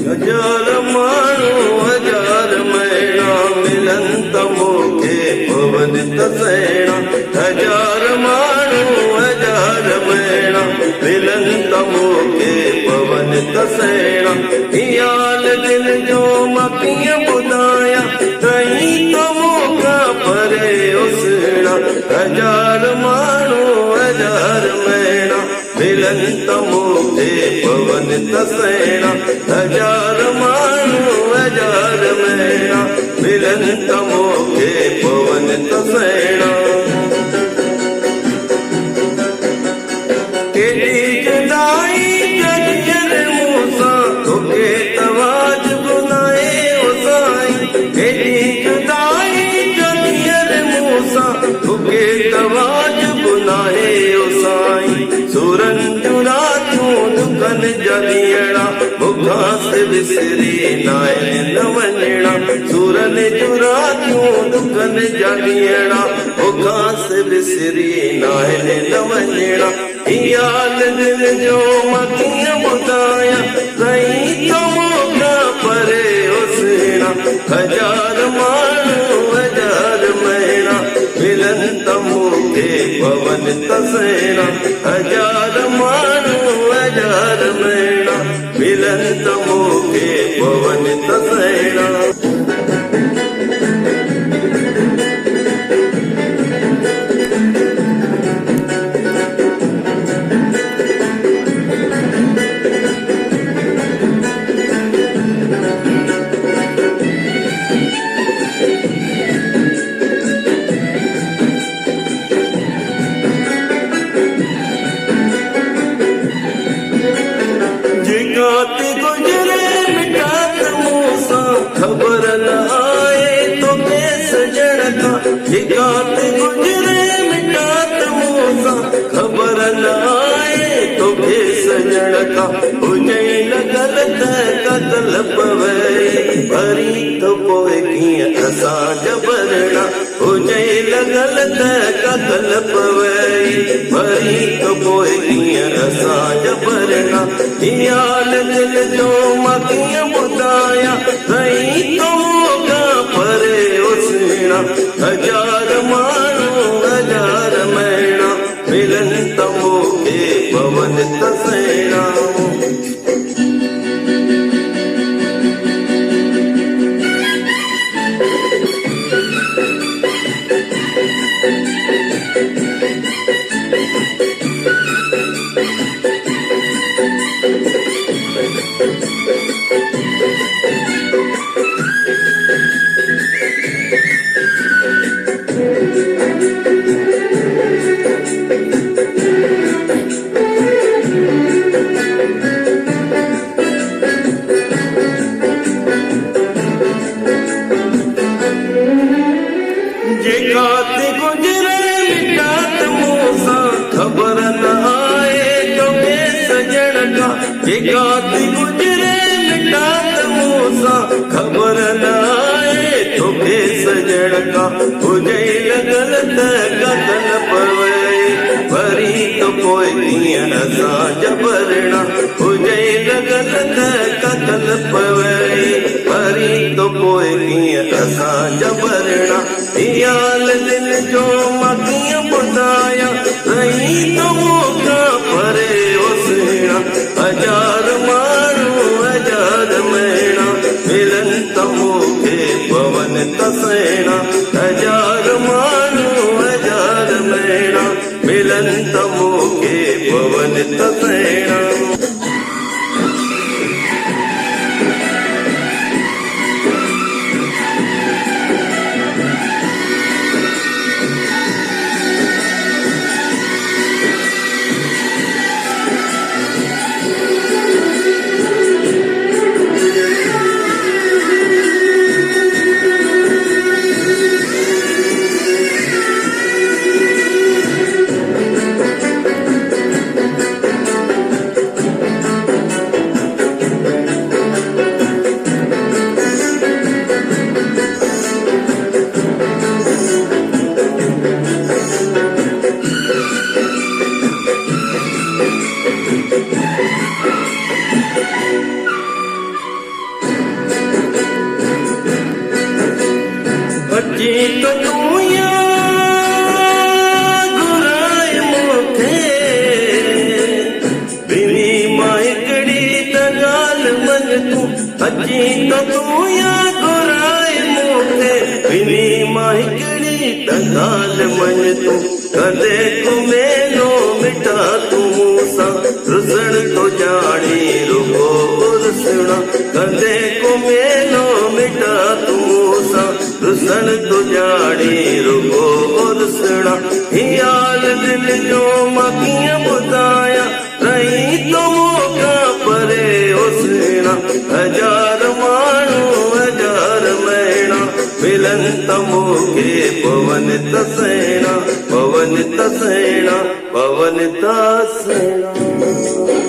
हजार माण्हू हजार महीना मिलन त मूंखे पवन तसैणा हजार माण्हू हजार महीना मिलन त मूंखे पवन तसैणा ख़्याल दिल जो मां कीअं ॿुधायां कहीं त मूंखां परे उसणा हजार माण्हू हजार महीना मिलन त मूंखे पवन तसैणा हजार माण्हू हजार महीना मिलन त मूंखे पवन तसैणा केॾी जुदाई जॻियल मूंसां तोखे तवाज गुनाहे ओ साईं केॾी जुदाई जॻियल मूंसां तोखे तवाज गुनाहे ओ साईं सूरन जूं रातियूं दुखनि जा ॾींहड़ा मूंखां से विसरी नाहे न वञणा सूरन जूं रातियूं दुखनि जा ॾींहड़ा मूंखां से विसरी नाहे न वञणा ख़्याल दिल जो मां कीअं ॿुधायां कहीं त मूंखां परे उसणा हजार माण्हू हजार महीना मिलन त मूंखे पवन तसैणा हजार माण्हू हजार महीना मिलन त मूंखे पवन तसैणा गुजरे मिटात मूंसां ख़बर न आए तोखे सजण खां हिकात गुजरे मिटात मूंसां ख़बर न आए तोखे सजण खां हुजई लॻल त क़तल पवई भरी त पोइ कीअं असां जबरना हुजई लॻल त क़तल पवई भरी त पोइ कीअं असां जबरना ख़्याल दिल जो मां कीअं ॿुधायां कहीं त मूंखां परे उसणा हजार माण्हू हजार महीना मिलन त मूंखे पवन तसैणा गुजरे मिटात मूंसां ख़बर न आए तोखे सजण खां जेकात गुजरे मिटात मूंसां ख़बर न आए तोखे सजण खां हुजई लॻल त क़तल पवई भरी त पोइ कीअं असां जबरना हुजई लॻल त क़तल पवई भरी त पोइ कीअं असां जबरना ख़्याल दिल जो मां कीअं ॿुधायां कहीं त मूंखां परे उसणा हजार माण्हू हजार महीना मिलन त मूंखे पवन तसैणा हजार माण्हू हजार महीना मिलन त मूंखे पवन तसैणा अची तो तूं याद घुराए मूंखे ॿिनी मां हिकिड़ी त ॻाल्हि मञ तूं अची तो तूं याद घुराए मूंखे ॿिनी मां हिकिड़ी त ॻाल्हि मञ तूं कॾहिं तूं मेलो मिठा तूं मूंसां रुसण तो ॼाणी रुगो रुसणा कॾहिं तूं मेलो मिठा तूं मूंसां रुसण तो ॼाणी रुगो रुसणा हीअ दिल जो मां कीअं ॿुधायां रही तो मूंखां परे हुसणा हज़ार माण्हू हज़ार महीना मिलन त मूंखे पवन त सहिणा पवन त सहिणा पवन त सहिणा